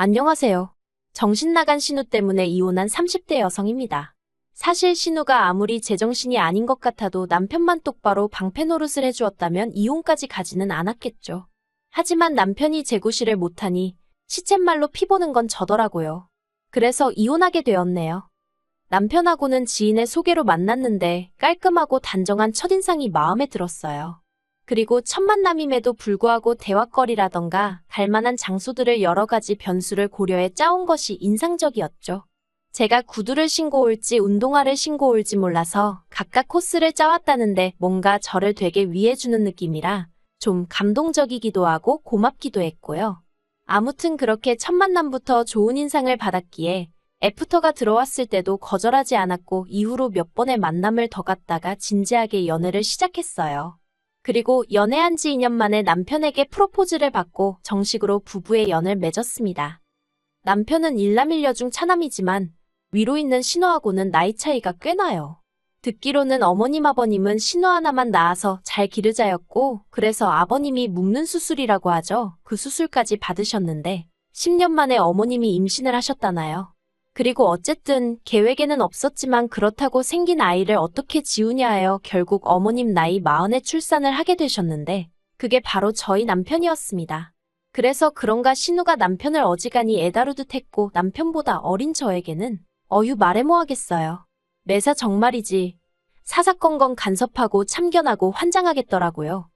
안녕하세요. 정신 나간 신우 때문에 이혼한 30대 여성입니다. 사실 신우가 아무리 제정신이 아닌 것 같아도 남편만 똑바로 방패 노릇을 해주었다면 이혼까지 가지는 않았겠죠. 하지만 남편이 재구실을 못하니 시쳇말로 피보는 건 저더라고요. 그래서 이혼하게 되었네요. 남편하고는 지인의 소개로 만났는데 깔끔하고 단정한 첫인상이 마음에 들었어요. 그리고 첫 만남임에도 불구하고 대화거리라던가 갈만한 장소들을 여러 가지 변수를 고려해 짜온 것이 인상적이었죠. 제가 구두를 신고 올지 운동화를 신고 올지 몰라서 각각 코스를 짜왔다는데 뭔가 저를 되게 위해주는 느낌이라 좀 감동적이기도 하고 고맙기도 했고요. 아무튼 그렇게 첫 만남부터 좋은 인상을 받았기에 애프터가 들어왔을 때도 거절하지 않았고 이후로 몇 번의 만남을 더 갖다가 진지하게 연애를 시작했어요. 그리고 연애한 지 2년 만에 남편에게 프로포즈를 받고 정식으로 부부의 연을 맺었습니다. 남편은 일남일녀 중 차남이지만 위로 있는 신우하고는 나이 차이가 꽤 나요. 듣기로는 어머님 아버님은 신우 하나만 낳아서 잘 기르자였고 그래서 아버님이 묶는 수술이라고 하죠. 그 수술까지 받으셨는데 10년 만에 어머님이 임신을 하셨다나요. 그리고 어쨌든 계획에는 없었지만 그렇다고 생긴 아이를 어떻게 지우냐 하여 결국 어머님 나이 40에 출산을 하게 되셨는데 그게 바로 저희 남편이었습니다. 그래서 그런가 신우가 남편을 어지간히 애다루듯 했고 남편보다 어린 저에게는 어휴 말해 뭐하겠어요. 매사 정말이지. 사사건건 간섭하고 참견하고 환장하겠더라고요.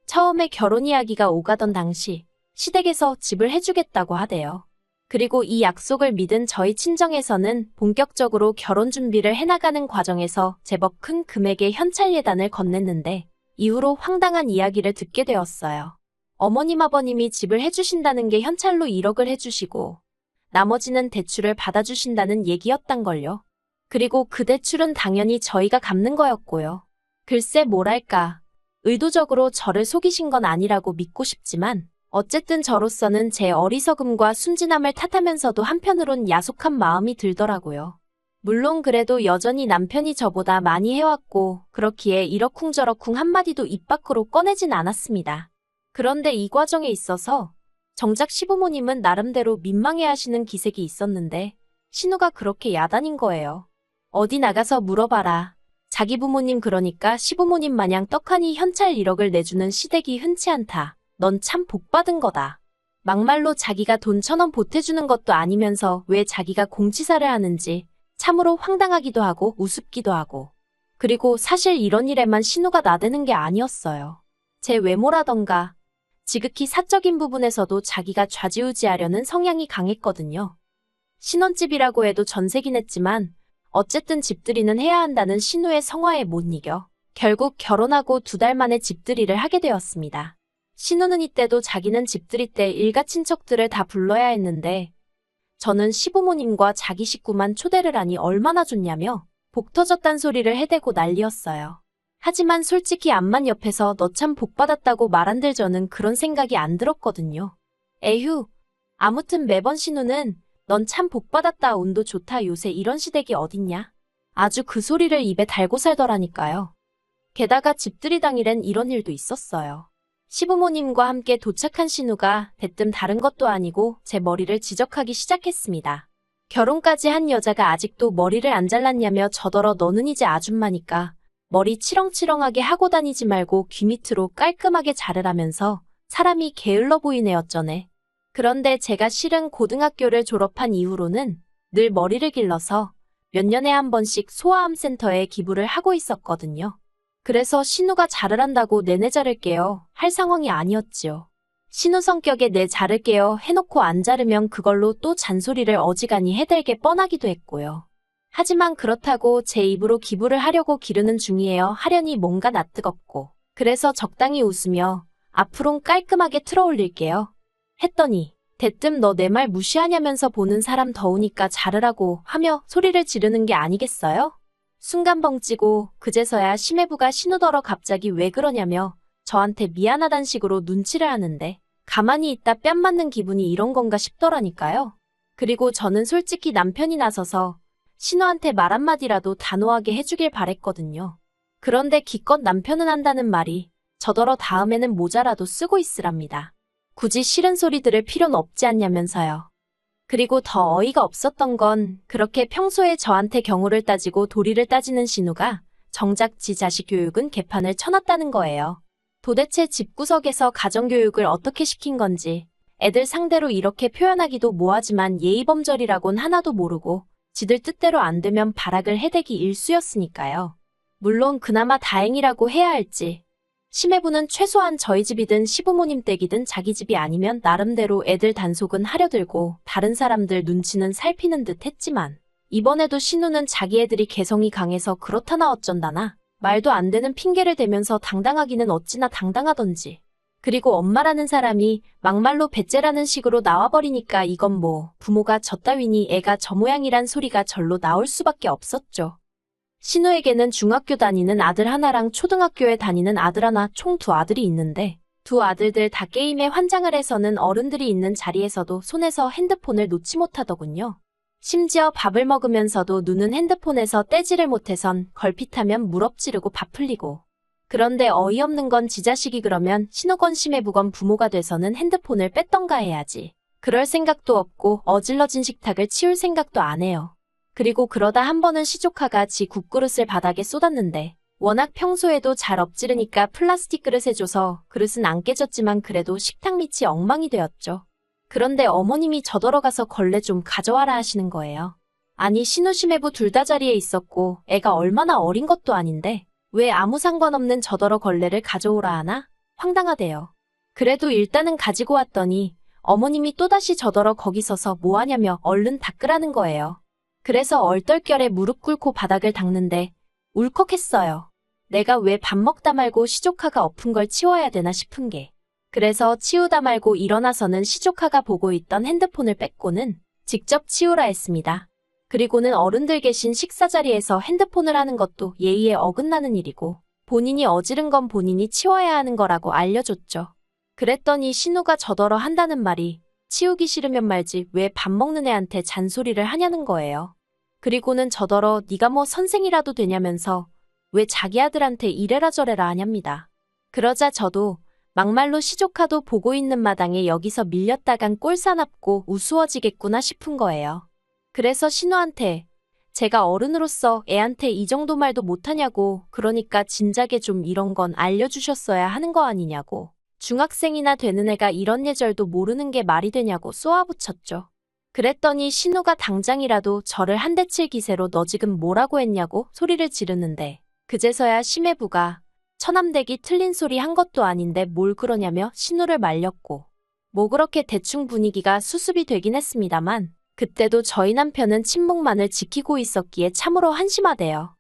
처음에 결혼 이야기가 오가던 당시 시댁에서 집을 해주겠다고 하대요. 그리고 이 약속을 믿은 저희 친정에서는 본격적으로 결혼 준비를 해나가는 과정에서 제법 큰 금액의 현찰 예단을 건넸는데 이후로 황당한 이야기를 듣게 되었어요. 어머님 아버님이 집을 해주신다는 게 현찰로 1억을 해주시고 나머지는 대출을 받아주신다는 얘기였단걸요. 그리고 그 대출은 당연히 저희가 갚는 거였고요. 글쎄 뭐랄까 의도적으로 저를 속이신 건 아니라고 믿고 싶지만 어쨌든 저로서는 제 어리석음과 순진함을 탓하면서도 한편으론 야속한 마음이 들더라고요. 물론 그래도 여전히 남편이 저보다 많이 해왔고 그렇기에 이러쿵저러쿵 한마디도 입 밖으로 꺼내진 않았습니다. 그런데 이 과정에 있어서 정작 시부모님은 나름대로 민망해하시는 기색이 있었는데 신우가 그렇게 야단인 거예요. 어디 나가서 물어봐라. 자기 부모님 그러니까 시부모님 마냥 떡하니 현찰 1억을 내주는 시댁이 흔치 않다. 넌 참 복받은 거다. 막말로 자기가 돈 1,000원 보태주는 것도 아니면서 왜 자기가 공치사를 하는지 참으로 황당하기도 하고 우습기도 하고. 그리고 사실 이런 일에만 신우가 나대는 게 아니었어요. 제 외모라던가 지극히 사적인 부분에서도 자기가 좌지우지하려는 성향이 강했거든요. 신혼집이라고 해도 전세긴 했지만 어쨌든 집들이는 해야 한다는 신우의 성화에 못 이겨 결국 결혼하고 2달 만에 집들이를 하게 되었습니다. 신우는 이때도 자기는 집들이 때 일가 친척들을 다 불러야 했는데 저는 시부모님과 자기 식구만 초대를 하니 얼마나 좋냐며 복 터졌단 소리를 해대고 난리였어요. 하지만 솔직히 암만 옆에서 너 참 복 받았다고 말한들 저는 그런 생각이 안 들었거든요. 에휴, 아무튼 매번 신우는 넌 참 복 받았다 운도 좋다 요새 이런 시댁이 어딨냐. 아주 그 소리를 입에 달고 살더라니까요. 게다가 집들이 당일엔 이런 일도 있었어요. 시부모님과 함께 도착한 신우가 대뜸 다른 것도 아니고 제 머리를 지적하기 시작했습니다. 결혼까지 한 여자가 아직도 머리를 안 잘랐냐며 저더러 너는 이제 아줌마니까 머리 치렁치렁하게 하고 다니지 말고 귀 밑으로 깔끔하게 자르라면서 사람이 게을러 보이네 어쩌네. 그런데 제가 실은 고등학교를 졸업한 이후로는 늘 머리를 길러서 몇 년에 한 번씩 소아암센터에 기부를 하고 있었거든요. 그래서 신우가 자르란다고 내내 자를게요 할 상황이 아니었지요. 신우 성격에 내 자를게요 해놓고 안 자르면 그걸로 또 잔소리를 어지간히 해댈 게 뻔하기도 했고요. 하지만 그렇다고 제 입으로 기부를 하려고 기르는 중이에요 하려니 뭔가 낯뜨겁고 그래서 적당히 웃으며 앞으론 깔끔하게 틀어올릴게요 했더니 대뜸 너 내 말 무시하냐면서 보는 사람 더우니까 자르라고 하며 소리를 지르는 게 아니겠어요? 순간 벙찌고 그제서야 심해부가 신우더러 갑자기 왜 그러냐며 저한테 미안하단 식으로 눈치를 하는데 가만히 있다 뺨 맞는 기분이 이런 건가 싶더라니까요. 그리고 저는 솔직히 남편이 나서서 신우한테 말 한마디라도 단호하게 해주길 바랬거든요. 그런데 기껏 남편은 한다는 말이 저더러 다음에는 모자라도 쓰고 있으랍니다. 굳이 싫은 소리 들을 필요는 없지 않냐면서요. 그리고 더 어이가 없었던 건 그렇게 평소에 저한테 경우를 따지고 도리를 따지는 신우가 정작 지 자식 교육은 개판을 쳐놨다는 거예요. 도대체 집구석에서 가정교육을 어떻게 시킨 건지 애들 상대로 이렇게 표현하기도 뭐하지만 예의범절이라곤 하나도 모르고 지들 뜻대로 안 되면 발악을 해대기 일쑤였으니까요. 물론 그나마 다행이라고 해야 할지 심해부는 최소한 저희 집이든 시부모님 댁이든 자기 집이 아니면 나름대로 애들 단속은 하려들고 다른 사람들 눈치는 살피는 듯 했지만 이번에도 신우는 자기 애들이 개성이 강해서 그렇다나 어쩐다나 말도 안 되는 핑계를 대면서 당당하기는 어찌나 당당하던지. 그리고 엄마라는 사람이 막말로 배째라는 식으로 나와버리니까 이건 뭐 부모가 저 따위니 애가 저 모양이란 소리가 절로 나올 수밖에 없었죠. 신우에게는 중학교 다니는 아들 하나랑 초등학교에 다니는 아들 하나 총 두 아들이 있는데 두 아들들 다 게임에 환장을 해서는 어른들이 있는 자리에서도 손에서 핸드폰을 놓지 못하더군요. 심지어 밥을 먹으면서도 눈은 핸드폰에서 떼지를 못해선 걸핏하면 무럭지르고 밥 흘리고. 그런데 어이없는 건 지 자식이 그러면 신우건 심해부건 부모가 돼서는 핸드폰을 뺐던가 해야지. 그럴 생각도 없고 어질러진 식탁을 치울 생각도 안 해요. 그리고 그러다 한 번은 시조카가 지 국그릇을 바닥에 쏟았는데 워낙 평소에도 잘 엎지르니까 플라스틱 그릇에 줘서 그릇은 안 깨졌지만 그래도 식탁 밑이 엉망이 되었죠. 그런데 어머님이 저더러 가서 걸레 좀 가져와라 하시는 거예요. 아니 신우 심해부 둘 다 자리에 있었고 애가 얼마나 어린 것도 아닌데 왜 아무 상관없는 저더러 걸레를 가져오라 하나? 황당하대요. 그래도 일단은 가지고 왔더니 어머님이 또다시 저더러 거기 서서 뭐하냐며 얼른 닦으라는 거예요. 그래서 얼떨결에 무릎 꿇고 바닥을 닦는데 울컥했어요. 내가 왜 밥 먹다 말고 시조카가 엎은 걸 치워야 되나 싶은 게. 그래서 치우다 말고 일어나서는 시조카가 보고 있던 핸드폰을 뺏고는 직접 치우라 했습니다. 그리고는 어른들 계신 식사 자리에서 핸드폰을 하는 것도 예의에 어긋나는 일이고 본인이 어지른 건 본인이 치워야 하는 거라고 알려줬죠. 그랬더니 신우가 저더러 한다는 말이 치우기 싫으면 말지 왜 밥 먹는 애한테 잔소리를 하냐는 거예요. 그리고는 저더러 네가 뭐 선생이라도 되냐면서 왜 자기 아들한테 이래라 저래라 하냐입니다. 그러자 저도 막말로 시조카도 보고 있는 마당에 여기서 밀렸다간 꼴사납고 우스워지겠구나 싶은 거예요. 그래서 신우한테 제가 어른으로서 애한테 이 정도 말도 못하냐고 그러니까 진작에 좀 이런 건 알려주셨어야 하는 거 아니냐고 중학생이나 되는 애가 이런 예절도 모르는 게 말이 되냐고 쏘아붙였죠. 그랬더니 신우가 당장이라도 저를 한 대 칠 기세로 너 지금 뭐라고 했냐고 소리를 지르는데 그제서야 심해부가 처남댁이 틀린 소리 한 것도 아닌데 뭘 그러냐며 신우를 말렸고 뭐 그렇게 대충 분위기가 수습이 되긴 했습니다만 그때도 저희 남편은 침묵만을 지키고 있었기에 참으로 한심하대요.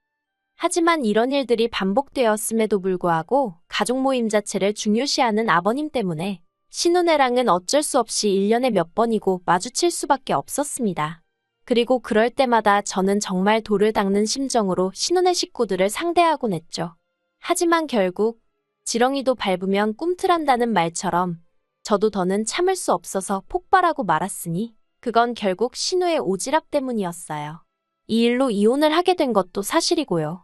하지만 이런 일들이 반복되었음에도 불구하고 가족 모임 자체를 중요시하는 아버님 때문에 신우네랑은 어쩔 수 없이 1년에 몇 번이고 마주칠 수밖에 없었습니다. 그리고 그럴 때마다 저는 정말 돌을 닦는 심정으로 신우네 식구들을 상대하곤 했죠. 하지만 결국 지렁이도 밟으면 꿈틀한다는 말처럼 저도 더는 참을 수 없어서 폭발하고 말았으니 그건 결국 신우의 오지랖 때문이었어요. 이 일로 이혼을 하게 된 것도 사실이고요.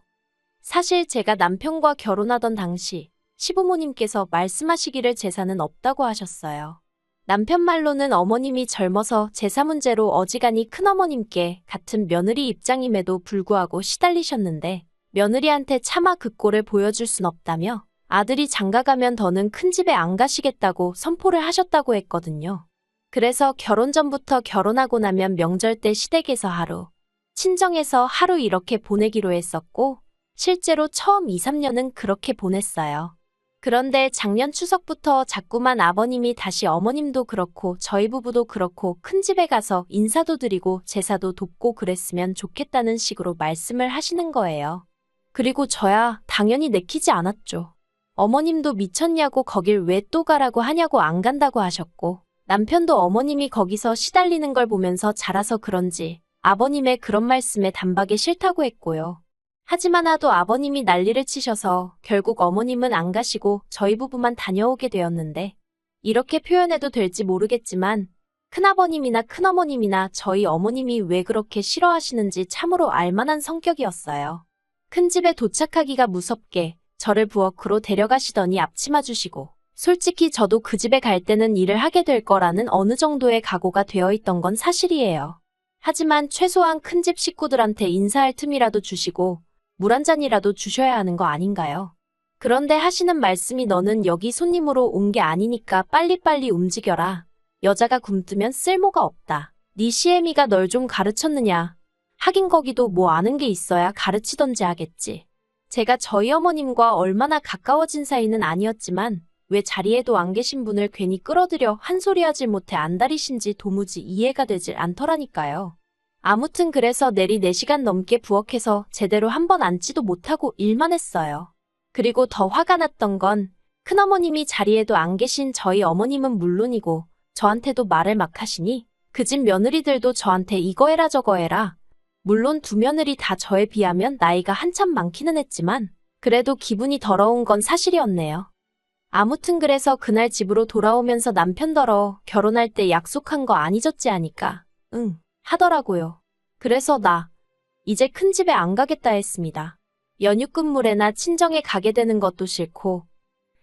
사실 제가 남편과 결혼하던 당시 시부모님께서 말씀하시기를 재산은 없다고 하셨어요. 남편 말로는 어머님이 젊어서 제사 문제로 어지간히 큰어머님께 같은 며느리 입장임에도 불구하고 시달리셨는데 며느리한테 차마 그 꼴을 보여줄 순 없다며 아들이 장가가면 더는 큰 집에 안 가시겠다고 선포를 하셨다고 했거든요. 그래서 결혼 전부터 결혼하고 나면 명절 때 시댁에서 하루, 친정에서 하루 이렇게 보내기로 했었고 실제로 처음 2, 3년은 그렇게 보냈어요. 그런데 작년 추석부터 자꾸만 아버님이 다시 어머님도 그렇고 저희 부부도 그렇고 큰 집에 가서 인사도 드리고 제사도 돕고 그랬으면 좋겠다는 식으로 말씀을 하시는 거예요. 그리고 저야 당연히 내키지 않았죠. 어머님도 미쳤냐고 거길 왜 또 가라고 하냐고 안 간다고 하셨고 남편도 어머님이 거기서 시달리는 걸 보면서 자라서 그런지 아버님의 그런 말씀에 단박에 싫다고 했고요. 하지만 하도 아버님이 난리를 치셔서 결국 어머님은 안 가시고 저희 부부만 다녀오게 되었는데 이렇게 표현해도 될지 모르겠지만 큰아버님이나 큰어머님이나 저희 어머님이 왜 그렇게 싫어하시는지 참으로 알만한 성격이었어요. 큰 집에 도착하기가 무섭게 저를 부엌으로 데려가시더니 앞치마 주시고 솔직히 저도 그 집에 갈 때는 일을 하게 될 거라는 어느 정도의 각오가 되어 있던 건 사실이에요. 하지만 최소한 큰 집 식구들한테 인사할 틈이라도 주시고 물 한 잔이라도 주셔야 하는 거 아닌가요? 그런데 하시는 말씀이 너는 여기 손님으로 온 게 아니니까 빨리빨리 움직여라. 여자가 굼뜨면 쓸모가 없다. 네 시애미가 널 좀 가르쳤느냐. 하긴 거기도 뭐 아는 게 있어야 가르치던지 하겠지. 제가 저희 어머님과 얼마나 가까워진 사이는 아니었지만 왜 자리에도 안 계신 분을 괜히 끌어들여 한 소리 하질 못해 안달이신지 도무지 이해가 되질 않더라니까요. 아무튼 그래서 내리 4시간 넘게 부엌에서 제대로 한 번 앉지도 못하고 일만 했어요. 그리고 더 화가 났던 건 큰어머님이 자리에도 안 계신 저희 어머님은 물론이고 저한테도 말을 막 하시니 그 집 며느리들도 저한테 이거 해라 저거 해라. 물론 두 며느리 다 저에 비하면 나이가 한참 많기는 했지만 그래도 기분이 더러운 건 사실이었네요. 아무튼 그래서 그날 집으로 돌아오면서 남편더러 결혼할 때 약속한 거 안 잊었지 하니까 응 하더라고요. 그래서 나 이제 큰 집에 안 가겠다 했습니다. 연휴끝물에나 친정에 가게 되는 것도 싫고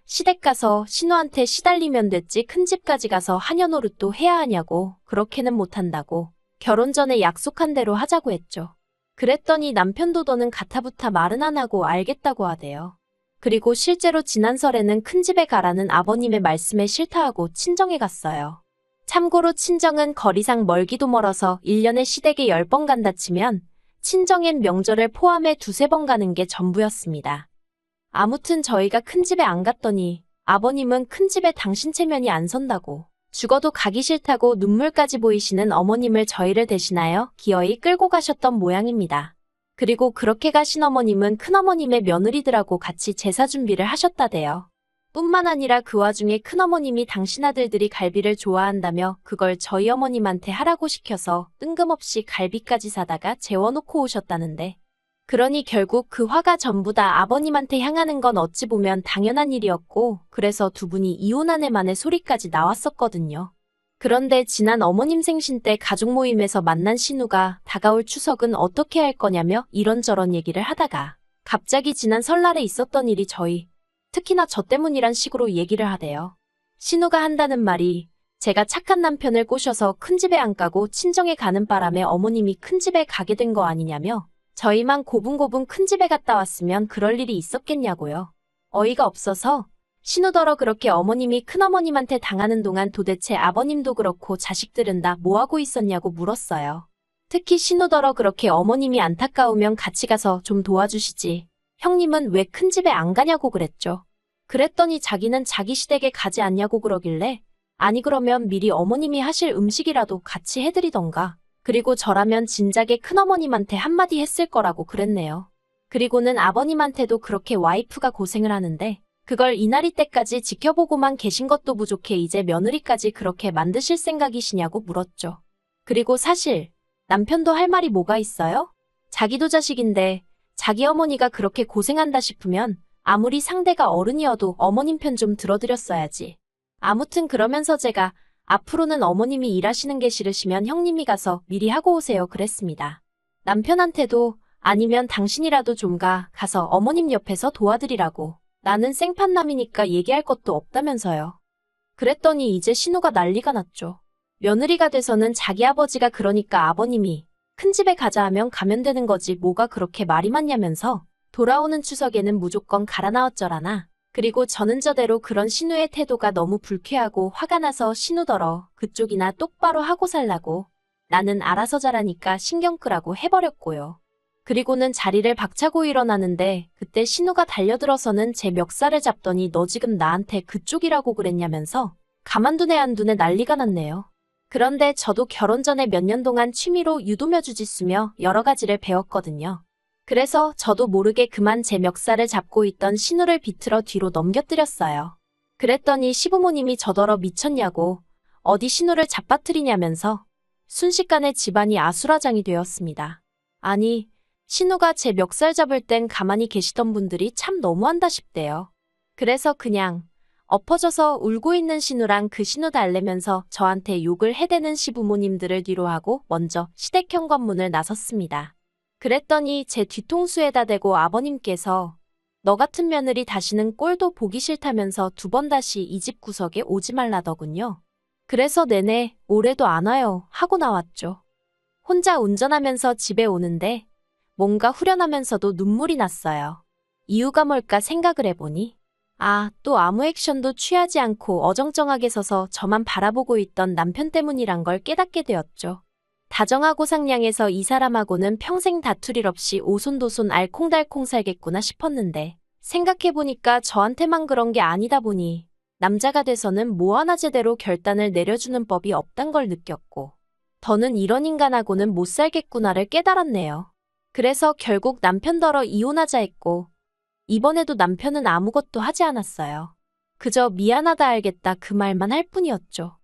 시댁 가서 신우한테 시달리면 됐지 큰 집까지 가서 하녀 노릇도 해야 하냐고 그렇게는 못한다고 결혼 전에 약속한 대로 하자고 했죠. 그랬더니 남편도 너는 가타부타 말은 안 하고 알겠다고 하대요. 그리고 실제로 지난 설에는 큰 집에 가라는 아버님의 말씀에 싫다하고 친정에 갔어요. 참고로 친정은 거리상 멀기도 멀어서 1년에 시댁에 10번 간다 치면 친정엔 명절을 포함해 2~3번 가는 게 전부였습니다. 아무튼 저희가 큰 집에 안 갔더니 아버님은 큰 집에 당신 체면이 안 선다고 죽어도 가기 싫다고 눈물까지 보이시는 어머님을 저희를 대신하여 기어이 끌고 가셨던 모양입니다. 그리고 그렇게 가신 어머님은 큰어머님의 며느리들하고 같이 제사 준비를 하셨다대요. 뿐만 아니라 그 와중에 큰어머님이 당신 아들들이 갈비를 좋아한다며 그걸 저희 어머님한테 하라고 시켜서 뜬금없이 갈비까지 사다가 재워놓고 오셨다는데 그러니 결국 그 화가 전부 다 아버님한테 향하는 건 어찌 보면 당연한 일이었고 그래서 두 분이 이혼한 해만에 소리까지 나왔었거든요. 그런데 지난 어머님 생신 때 가족 모임에서 만난 신우가 다가올 추석은 어떻게 할 거냐며 이런저런 얘기를 하다가 갑자기 지난 설날에 있었던 일이 특히나 저 때문이란 식으로 얘기를 하대요. 신우가 한다는 말이 제가 착한 남편을 꼬셔서 큰 집에 안 가고 친정에 가는 바람에 어머님이 큰 집에 가게 된 거 아니냐며 저희만 고분고분 큰 집에 갔다 왔으면 그럴 일이 있었겠냐고요. 어이가 없어서 신우더러 그렇게 어머님이 큰어머님한테 당하는 동안 도대체 아버님도 그렇고 자식들은 다 뭐하고 있었냐고 물었어요. 특히 신우더러 그렇게 어머님이 안타까우면 같이 가서 좀 도와주시지. 형님은 왜 큰 집에 안 가냐고 그랬죠. 그랬더니 자기는 자기 시댁에 가지 않냐고 그러길래 아니 그러면 미리 어머님이 하실 음식이라도 같이 해드리던가. 그리고 저라면 진작에 큰어머님한테 한마디 했을 거라고 그랬네요. 그리고는 아버님한테도 그렇게 와이프가 고생을 하는데 그걸 이날이 때까지 지켜보고만 계신 것도 부족해 이제 며느리까지 그렇게 만드실 생각이시냐고 물었죠. 그리고 사실 남편도 할 말이 뭐가 있어요? 자기도 자식인데 자기 어머니가 그렇게 고생한다 싶으면 아무리 상대가 어른이어도 어머님 편 좀 들어드렸어야지. 아무튼 그러면서 제가 앞으로는 어머님이 일하시는 게 싫으시면 형님이 가서 미리 하고 오세요 그랬습니다. 남편한테도 아니면 당신이라도 좀 가서 어머님 옆에서 도와드리라고. 나는 생판남이니까 얘기할 것도 없다면서요. 그랬더니 이제 신우가 난리가 났죠. 며느리가 돼서는 자기 아버지가 그러니까 아버님이 큰 집에 가자 하면 가면 되는 거지 뭐가 그렇게 말이 많냐면서 돌아오는 추석에는 무조건 가라 나왔저라나. 그리고 저는 저대로 그런 신우의 태도가 너무 불쾌하고 화가 나서 신우더러 그쪽이나 똑바로 하고 살라고 나는 알아서 잘하니까 신경 끄라고 해버렸고요. 그리고는 자리를 박차고 일어나는데 그때 신우가 달려들어서는 제 멱살을 잡더니 너 지금 나한테 그쪽이라고 그랬냐면서 가만두네 안 두네 난리가 났네요. 그런데 저도 결혼 전에 몇 년 동안 취미로 유도며 주짓수며 여러 가지를 배웠거든요. 그래서 저도 모르게 그만 제 멱살을 잡고 있던 신우를 비틀어 뒤로 넘겨뜨렸어요. 그랬더니 시부모님이 저더러 미쳤냐고 어디 신우를 잡아뜨리냐면서 순식간에 집안이 아수라장이 되었습니다. 아니 신우가 제 멱살 잡을 땐 가만히 계시던 분들이 참 너무한다 싶대요. 그래서 그냥 엎어져서 울고 있는 신우랑 그 신우 달래면서 저한테 욕을 해대는 시부모님들을 뒤로하고 먼저 시댁 현관문을 나섰습니다. 그랬더니 제 뒤통수에다 대고 아버님께서 너 같은 며느리 다시는 꼴도 보기 싫다면서 2번 다시 이 집 구석에 오지 말라더군요. 그래서 내내 올해도 안 와요 하고 나왔죠. 혼자 운전하면서 집에 오는데 뭔가 후련하면서도 눈물이 났어요. 이유가 뭘까 생각을 해보니 또 아무 액션도 취하지 않고 어정쩡하게 서서 저만 바라보고 있던 남편 때문이란 걸 깨닫게 되었죠. 다정하고 상냥해서 이 사람하고는 평생 다툴 일 없이 오손도손 알콩달콩 살겠구나 싶었는데 생각해보니까 저한테만 그런 게 아니다 보니 남자가 돼서는 뭐 하나 제대로 결단을 내려주는 법이 없단 걸 느꼈고 더는 이런 인간하고는 못 살겠구나를 깨달았네요. 그래서 결국 남편더러 이혼하자 했고 이번에도 남편은 아무것도 하지 않았어요. 그저 미안하다 알겠다 그 말만 할 뿐이었죠.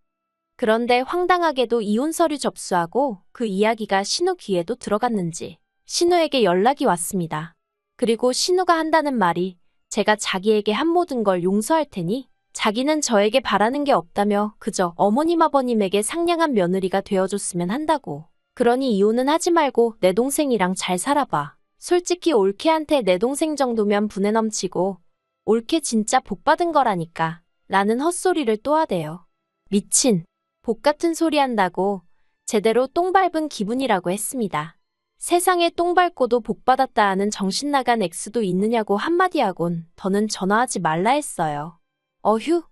그런데 황당하게도 이혼 서류 접수하고 그 이야기가 신우 귀에도 들어갔는지 신우에게 연락이 왔습니다. 그리고 신우가 한다는 말이 제가 자기에게 한 모든 걸 용서할 테니 자기는 저에게 바라는 게 없다며 그저 어머님 아버님에게 상냥한 며느리가 되어줬으면 한다고. 그러니 이혼은 하지 말고 내 동생이랑 잘 살아봐. 솔직히 올케한테 내 동생 정도면 분에 넘치고 올케 진짜 복 받은 거라니까 라는 헛소리를 또 하대요. 미친. 복 같은 소리 한다고 제대로 똥 밟은 기분이라고 했습니다. 세상에 똥 밟고도 복 받았다 하는 정신 나간 엑스도 있느냐고 한마디 하곤 더는 전화하지 말라 했어요. 어휴,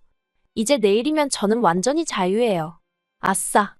이제 내일이면 저는 완전히 자유예요. 아싸.